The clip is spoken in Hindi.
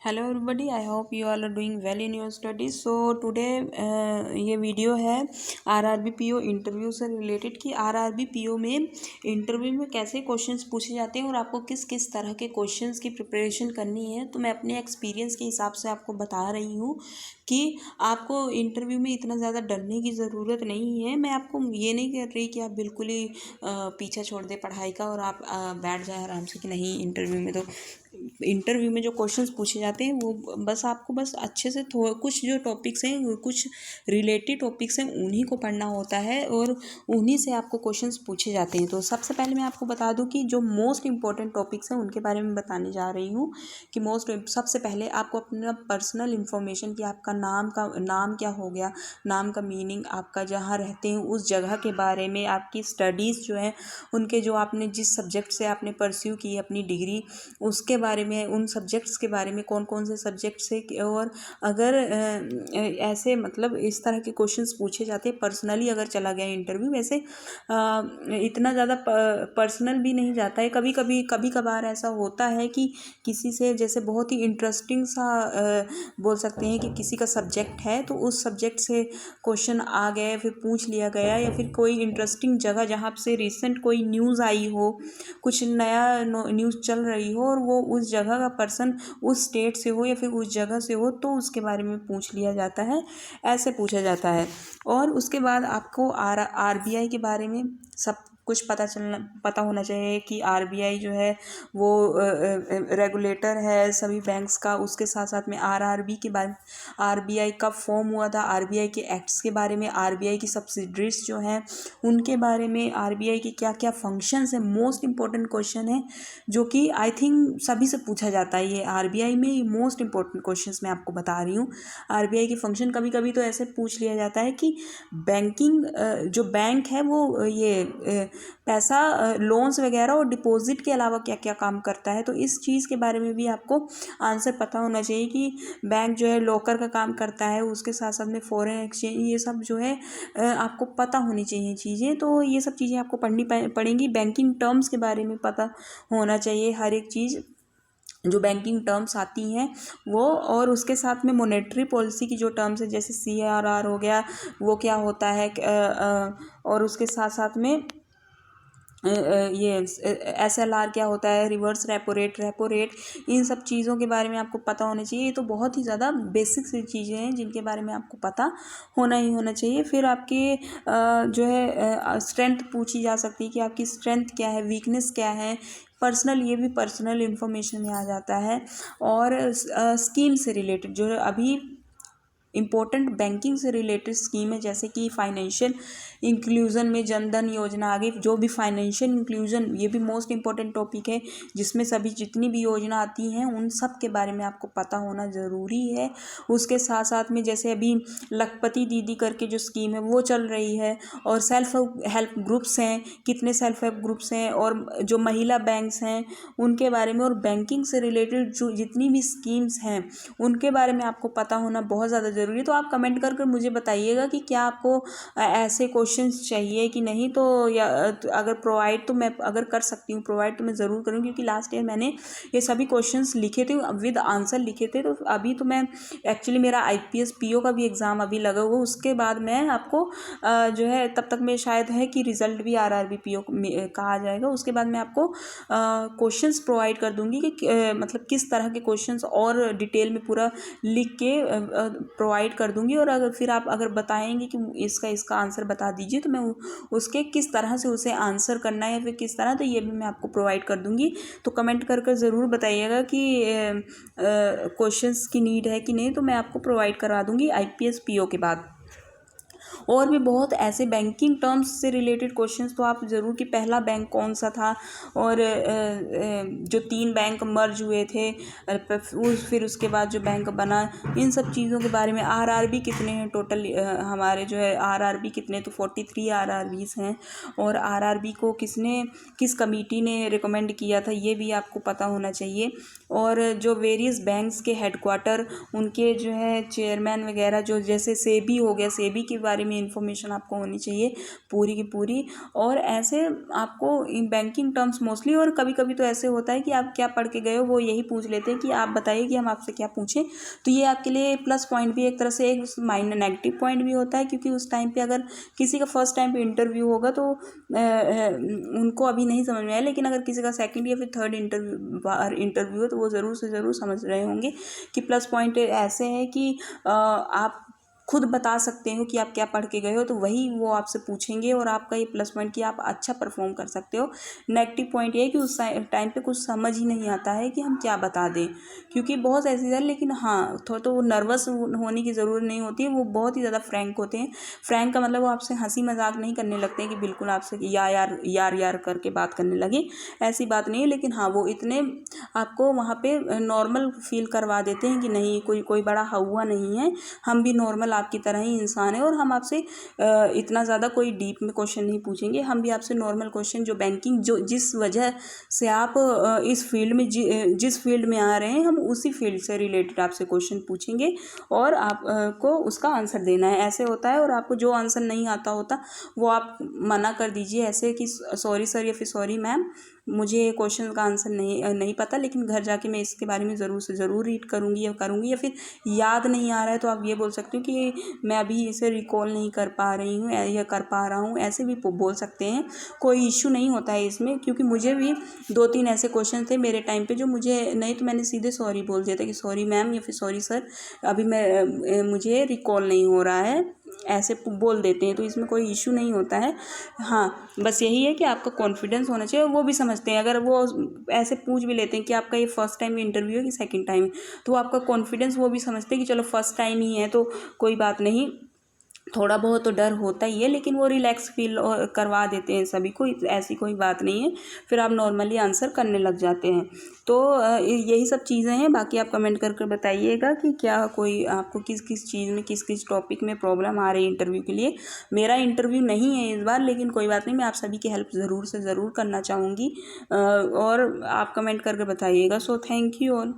Hello everybody, I hope you all are doing well in your studies. So today ये वीडियो है आरआरबी पीओ इंटरव्यू से रिलेटेड कि आरआरबी पीओ में इंटरव्यू में कैसे क्वेश्चंस पूछे जाते हैं और आपको किस किस तरह के क्वेश्चंस की प्रिपरेशन करनी है। तो मैं अपने एक्सपीरियंस के हिसाब से आपको बता रही हूँ कि आपको इंटरव्यू में इतना ज़्यादा डरने की ज़रूरत नहीं है। मैं आपको ये नहीं कह रही कि आप बिल्कुल ही पीछा छोड़ दें पढ़ाई का और आप बैठ जाए आराम से कि नहीं इंटरव्यू में जो क्वेश्चंस पूछे जाते हैं वो बस आपको बस अच्छे से कुछ जो टॉपिक्स हैं, कुछ रिलेटेड टॉपिक्स हैं, उन्हीं को पढ़ना होता है और उन्हीं से आपको क्वेश्चंस पूछे जाते हैं। तो सबसे पहले मैं आपको बता दूं कि जो मोस्ट इंपॉर्टेंट टॉपिक्स हैं उनके बारे में बताने जा रही हूँ कि सबसे पहले आपको अपना पर्सनल इन्फॉर्मेशन कि आपका नाम क्या हो गया, नाम का मीनिंग, आपका जहाँ रहते हैं उस जगह के बारे में, आपकी स्टडीज़ जो है उनके जो आपने जिस सब्जेक्ट से आपने परस्यू की अपनी डिग्री उसके बारे में, उन सब्जेक्ट्स के बारे में कौन कौन से सब्जेक्ट्स है। और अगर ऐसे मतलब इस तरह के क्वेश्चंस पूछे जाते हैं पर्सनली अगर चला गया इंटरव्यू, वैसे इतना ज़्यादा पर्सनल भी नहीं जाता है। कभी कभार ऐसा होता है कि किसी से जैसे बहुत ही इंटरेस्टिंग सा बोल सकते हैं कि किसी का सब्जेक्ट है तो उस सब्जेक्ट से क्वेश्चन आ गए, फिर पूछ लिया गया, या फिर कोई इंटरेस्टिंग जगह जहाँ से रिसेंट कोई न्यूज़ आई हो, कुछ नया न्यूज़ चल रही हो और वो उस जगह का पर्सन उस स्टेट से हो या फिर उस जगह से हो तो उसके बारे में पूछ लिया जाता है, ऐसे पूछा जाता है। और उसके बाद आपको आरबीआई के बारे में सब कुछ पता होना चाहिए कि आरबीआई जो है वो रेगुलेटर है सभी बैंक्स का। उसके साथ साथ में आरआरबी के बारे में, आरबीआई कब फॉर्म हुआ था, आरबीआई के एक्ट्स के बारे में, आरबीआई की सब्सिडरीज जो हैं उनके बारे में, आरबीआई के क्या क्या फंक्शंस हैं। मोस्ट इंपॉर्टेंट क्वेश्चन है जो कि आई थिंक सभी से पूछा जाता है। ये आरबीआई में मोस्ट इंपॉर्टेंट क्वेश्चंस मैं आपको बता रही हूँ। आरबीआई के फंक्शन कभी कभी तो ऐसे पूछ लिया जाता है कि बैंकिंग जो बैंक है वो ये पैसा लोन्स वगैरह और डिपॉजिट के अलावा क्या क्या काम करता है। तो इस चीज़ के बारे में भी आपको आंसर पता होना चाहिए कि बैंक जो है लॉकर का काम करता है, उसके साथ साथ में फॉरेन एक्सचेंज, ये सब जो है आपको पता होनी चाहिए चीज़ें। तो ये सब चीज़ें आपको पढ़नी पड़ेंगी। बैंकिंग टर्म्स के बारे में पता होना चाहिए, हर एक चीज़ जो बैंकिंग टर्म्स आती हैं वो। और उसके साथ में मॉनेटरी पॉलिसी की जो टर्म्स है जैसे सीआरआर हो गया, वो क्या होता है, और उसके साथ साथ में ये एसएलआर क्या होता है, रिवर्स रेपो रेट, इन सब चीज़ों के बारे में आपको पता होना चाहिए। ये तो बहुत ही ज़्यादा बेसिक सी चीज़ें हैं जिनके बारे में आपको पता होना ही होना चाहिए। फिर आपके जो है स्ट्रेंथ पूछी जा सकती है कि आपकी स्ट्रेंथ क्या है, वीकनेस क्या है, पर्सनल, ये भी पर्सनल इन्फॉर्मेशन में आ जाता है। और स्कीम से रिलेटेड जो अभी इम्पोर्टेंट बैंकिंग से रिलेटेड स्कीम है जैसे कि फाइनेंशियल इंक्लूजन में जनधन योजना, आगे जो भी फाइनेंशियल इंक्लूजन, ये भी मोस्ट इंपॉर्टेंट टॉपिक है जिसमें सभी जितनी भी योजना आती हैं उन सब के बारे में आपको पता होना ज़रूरी है। उसके साथ साथ में जैसे अभी लखपति दीदी करके जो स्कीम है वो चल रही है, और सेल्फ हेल्प ग्रुप्स हैं, कितने सेल्फ हेल्प ग्रुप्स हैं, और जो महिला बैंक्स हैं उनके बारे में, और बैंकिंग से रिलेटेड जो जितनी भी स्कीम्स हैं उनके बारे में आपको पता होना बहुत ज़्यादा ज़रूरी है। तो आप कमेंट कर मुझे बताइएगा कि क्या आपको ऐसे क्वेश्चंस चाहिए कि नहीं। तो या अगर प्रोवाइड तो मैं अगर कर सकती हूँ प्रोवाइड तो मैं ज़रूर करूँ, क्योंकि लास्ट ईयर मैंने ये सभी क्वेश्चंस लिखे थे विद आंसर लिखे थे। तो अभी तो मैं एक्चुअली मेरा आईपीएस पीओ का भी एग्ज़ाम अभी लगा हुआ, उसके बाद मैं आपको जो है तब तक मैं शायद है कि रिज़ल्ट भी आरआरबी पीओ का आ जाएगा, उसके बाद मैं आपको क्वेश्चंस प्रोवाइड कर दूँगी कि मतलब किस तरह के क्वेश्चंस और डिटेल में पूरा लिख के प्रोवाइड कर दूंगी। और अगर फिर आप अगर बताएंगे कि इसका आंसर बता दीजिए तो मैं उसके किस तरह से उसे आंसर करना है या फिर किस तरह, तो ये भी मैं आपको प्रोवाइड कर दूंगी। तो कमेंट कर ज़रूर बताइएगा कि क्वेश्चंस की नीड है कि नहीं, तो मैं आपको प्रोवाइड करवा दूंगी आईपीएस पीओ के बाद। और भी बहुत ऐसे बैंकिंग टर्म्स से रिलेटेड क्वेश्चंस तो आप ज़रूर कि पहला बैंक कौन सा था, और जो 3 बैंक मर्ज हुए थे, फिर उसके बाद जो बैंक बना, इन सब चीज़ों के बारे में। आरआरबी कितने हैं टोटल, हमारे जो है आरआरबी कितने, तो 43 आरआरबीज हैं, और आरआरबी को किस कमेटी ने रिकमेंड किया था ये भी आपको पता होना चाहिए। और जो वेरियस बैंक्स के हेडक्वार्टर, उनके जो है चेयरमैन वगैरह, जो जैसे सेबी हो गया, सेबी के बारे बारे में इंफॉर्मेशन आपको होनी चाहिए पूरी की पूरी। और ऐसे आपको बैंकिंग टर्म्स मोस्टली, और कभी कभी तो ऐसे होता है कि आप क्या पढ़ के गए हो वो यही पूछ लेते हैं कि आप बताइए कि हम आपसे क्या पूछें। तो ये आपके लिए प्लस पॉइंट भी एक तरह से, एक माइनर नेगेटिव पॉइंट भी होता है, क्योंकि उस टाइम पे अगर किसी का फर्स्ट टाइम पे इंटरव्यू होगा तो उनको अभी नहीं समझ में आया, लेकिन अगर किसी का सेकंड या फिर थर्ड इंटरव्यू है तो वो ज़रूर से ज़रूर समझ रहे होंगे कि प्लस पॉइंट ऐसे है कि आप खुद बता सकते हो कि आप क्या पढ़ के गए हो, तो वही वो आपसे पूछेंगे, और आपका ये प्लस पॉइंट कि आप अच्छा परफॉर्म कर सकते हो। नेगेटिव पॉइंट ये है कि उस टाइम पे कुछ समझ ही नहीं आता है कि हम क्या बता दें, क्योंकि बहुत ऐसी है, लेकिन हाँ थोड़ा तो नर्वस होने की ज़रूरत नहीं होती है, वो बहुत ही ज़्यादा फ्रैंक होते हैं। फ्रैंक का मतलब वो आपसे हंसी मजाक नहीं करने लगते हैं कि बिल्कुल आपसे यार यार यार करके बात करने लगे, ऐसी बात नहीं है। लेकिन हाँ वो इतने आपको वहाँ पे नॉर्मल फील करवा देते हैं कि नहीं कोई बड़ा हवा नहीं है, हम भी नॉर्मल आपकी तरह ही इंसान है, और हम आपसे इतना ज़्यादा कोई डीप में क्वेश्चन नहीं पूछेंगे। हम भी आपसे नॉर्मल क्वेश्चन जो बैंकिंग जो जिस वजह से आप इस फील्ड में जिस फील्ड में आ रहे हैं, हम उसी फील्ड से रिलेटेड आपसे क्वेश्चन पूछेंगे और आपको उसका आंसर देना है। ऐसे होता है, और आपको जो आंसर नहीं आता होता वो आप मना कर दीजिए ऐसे कि सॉरी सर या फिर सॉरी मैम, मुझे क्वेश्चन का आंसर नहीं पता, लेकिन घर जाके मैं इसके बारे में ज़रूर से ज़रूर रीड करूँगी या करूँगी, या फिर याद नहीं आ रहा है तो आप ये बोल सकते हो कि मैं अभी इसे रिकॉल नहीं कर पा रही हूँ या कर पा रहा हूँ, ऐसे भी बोल सकते हैं। कोई इश्यू नहीं होता है इसमें, क्योंकि मुझे भी 2-3 ऐसे क्वेश्चन थे मेरे टाइम पे जो मुझे नहीं, तो मैंने सीधे सॉरी बोल दिया था कि सॉरी मैम या फिर सॉरी सर, अभी मुझे रिकॉल नहीं हो रहा है, ऐसे बोल देते हैं, तो इसमें कोई इशू नहीं होता है। हाँ बस यही है कि आपका कॉन्फिडेंस होना चाहिए, वो भी समझते हैं। अगर वो ऐसे पूछ भी लेते हैं कि आपका ये फर्स्ट टाइम इंटरव्यू है कि सेकंड टाइम, तो आपका कॉन्फिडेंस वो भी समझते हैं कि चलो फर्स्ट टाइम ही है तो कोई बात नहीं, थोड़ा बहुत तो डर होता ही है, लेकिन वो रिलैक्स फील करवा देते हैं सभी को, ऐसी कोई बात नहीं है, फिर आप नॉर्मली आंसर करने लग जाते हैं। तो यही सब चीज़ें हैं। बाकी आप कमेंट करके बताइएगा कि क्या कोई आपको किस किस चीज़ में किस किस टॉपिक में प्रॉब्लम आ रही है इंटरव्यू के लिए। मेरा इंटरव्यू नहीं है इस बार, लेकिन कोई बात नहीं, मैं आप सभी की हेल्प ज़रूर से ज़रूर करना चाहूँगी, और आप कमेंट करके बताइएगा। So thank you all.